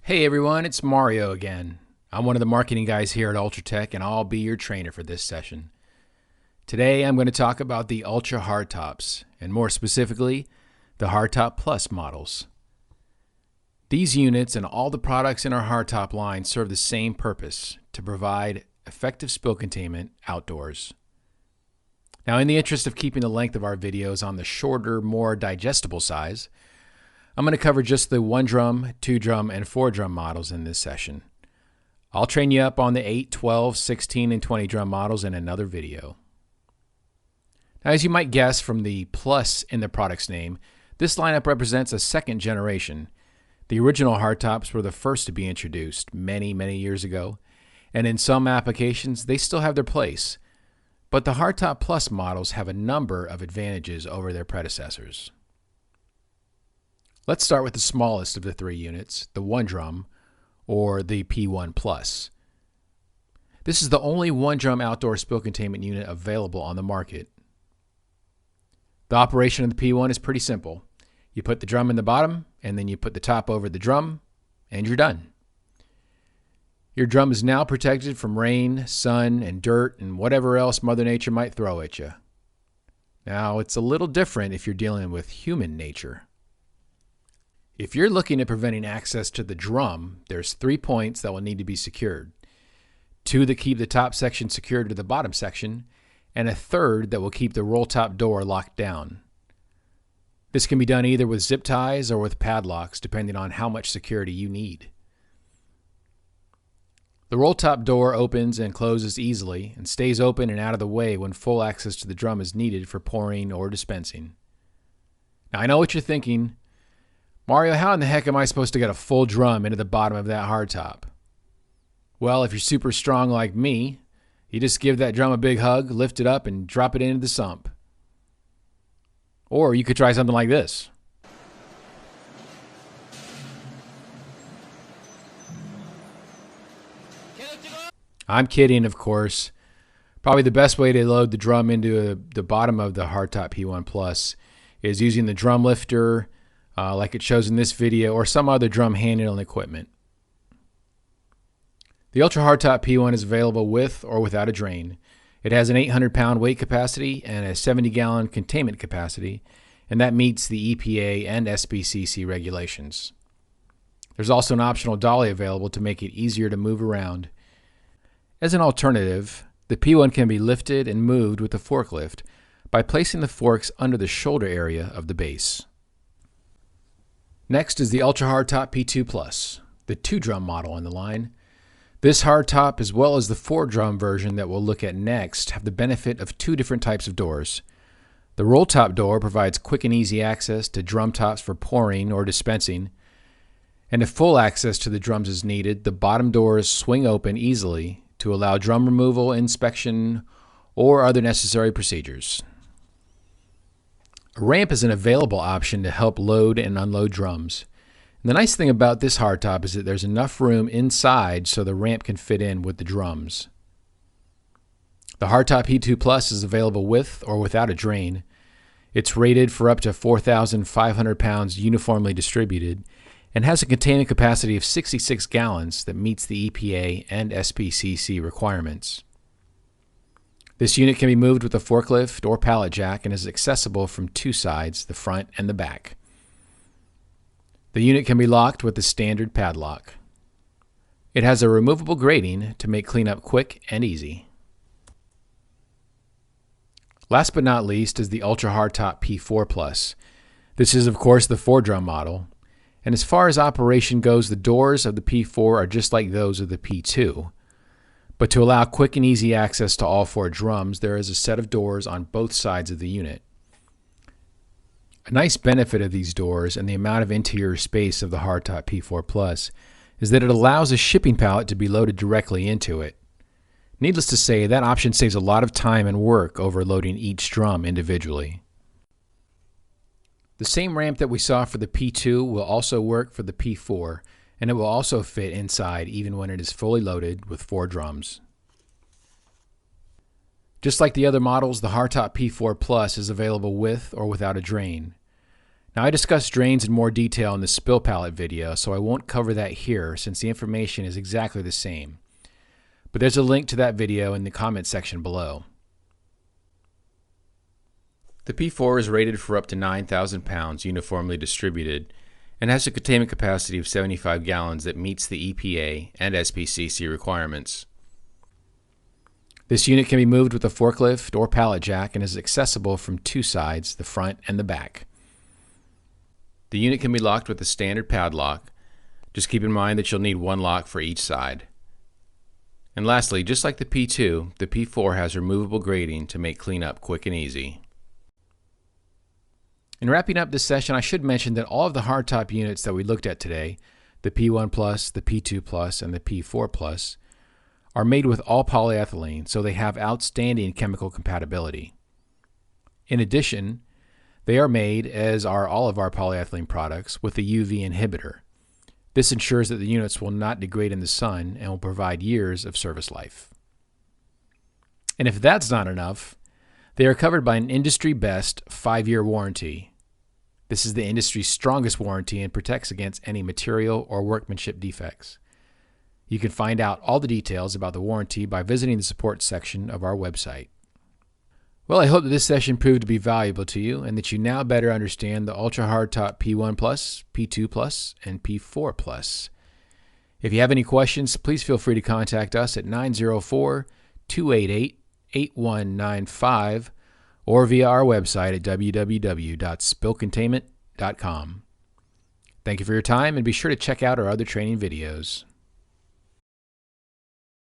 Hey everyone, it's Mario again. I'm one of the marketing guys here at UltraTech, and I'll be your trainer for this session. Today I'm going to talk about the Ultra Hardtops, and more specifically, the Hardtop Plus models. These units and all the products in our hardtop line serve the same purpose, to provide effective spill containment outdoors. Now, in the interest of keeping the length of our videos on the shorter, more digestible size, I'm going to cover just the 1-drum, 2-drum, and 4-drum models in this session. I'll train you up on the 8, 12, 16, and 20-drum models in another video. Now, as you might guess from the plus in the product's name, this lineup represents a second generation. The original hardtops were the first to be introduced many, many years ago, and in some applications they still have their place. But the Hardtop Plus models have a number of advantages over their predecessors. Let's start with the smallest of the three units, the 1-drum, or the P1 Plus. This is the only 1-drum outdoor spill containment unit available on the market. The operation of the P1 is pretty simple. You put the drum in the bottom, and then you put the top over the drum, and you're done. Your drum is now protected from rain, sun, and dirt, and whatever else Mother Nature might throw at you. Now, it's a little different if you're dealing with human nature. If you're looking at preventing access to the drum, there's 3 points that will need to be secured. 2 that keep the top section secured to the bottom section, and a third that will keep the roll top door locked down. This can be done either with zip ties or with padlocks, depending on how much security you need. The roll top door opens and closes easily and stays open and out of the way when full access to the drum is needed for pouring or dispensing. Now, I know what you're thinking. Mario, how in the heck am I supposed to get a full drum into the bottom of that hardtop? Well, if you're super strong like me, you just give that drum a big hug, lift it up, and drop it into the sump. Or you could try something like this. I'm kidding, of course. Probably the best way to load the drum into the bottom of the Hardtop P1 Plus is using the drum lifter, like it shows in this video, or some other drum handling equipment. The Ultra Hardtop P1 is available with or without a drain. It has an 800-pound weight capacity and a 70-gallon containment capacity, and that meets the EPA and SBCC regulations. There's also an optional dolly available to make it easier to move around. As an alternative, the P1 can be lifted and moved with a forklift by placing the forks under the shoulder area of the base. Next is the Ultra Hardtop P2 Plus, the 2-drum model in the line. This hardtop, as well as the 4-drum version that we'll look at next, have the benefit of 2 different types of doors. The roll top door provides quick and easy access to drum tops for pouring or dispensing, and if full access to the drums is needed, the bottom doors swing open easily to allow drum removal, inspection, or other necessary procedures. A ramp is an available option to help load and unload drums. And the nice thing about this hardtop is that there's enough room inside so the ramp can fit in with the drums. The Hardtop P2 Plus is available with or without a drain. It's rated for up to 4,500 pounds uniformly distributed and has a containment capacity of 66 gallons that meets the EPA and SBCC requirements. This unit can be moved with a forklift or pallet jack and is accessible from 2 sides, the front and the back. The unit can be locked with the standard padlock. It has a removable grating to make cleanup quick and easy. Last but not least is the Ultra Hardtop P4 Plus. This is, of course, the 4-drum model. And as far as operation goes, the doors of the P4 are just like those of the P2. But to allow quick and easy access to all 4 drums, there is a set of doors on both sides of the unit. A nice benefit of these doors and the amount of interior space of the Hardtop P4 Plus is that it allows a shipping pallet to be loaded directly into it. Needless to say, that option saves a lot of time and work over loading each drum individually. The same ramp that we saw for the P2 will also work for the P4, and it will also fit inside even when it is fully loaded with 4 drums. Just like the other models, the Hardtop P4 Plus is available with or without a drain. Now, I discussed drains in more detail in the spill palette video, so I won't cover that here since the information is exactly the same. But there's a link to that video in the comment section below. The P4 is rated for up to 9,000 pounds uniformly distributed and has a containment capacity of 75 gallons that meets the EPA and SPCC requirements. This unit can be moved with a forklift or pallet jack and is accessible from two sides, the front and the back. The unit can be locked with a standard padlock. Just keep in mind that you'll need one lock for each side. And lastly, just like the P2, the P4 has removable grating to make cleanup quick and easy. In wrapping up this session, I should mention that all of the hardtop units that we looked at today, the P1 Plus, the P2 Plus, and the P4 Plus, are made with all polyethylene, so they have outstanding chemical compatibility. In addition, they are made, as are all of our polyethylene products, with a UV inhibitor. This ensures that the units will not degrade in the sun and will provide years of service life. And if that's not enough, they are covered by an industry-best 5-year warranty. This is the industry's strongest warranty and protects against any material or workmanship defects. You can find out all the details about the warranty by visiting the support section of our website. Well, I hope that this session proved to be valuable to you and that you now better understand the Ultra Hardtop P1 Plus, P2 Plus, and P4 Plus. If you have any questions, please feel free to contact us at 904-288-8195 or via our website at www.spillcontainment.com. Thank you for your time, and be sure to check out our other training videos.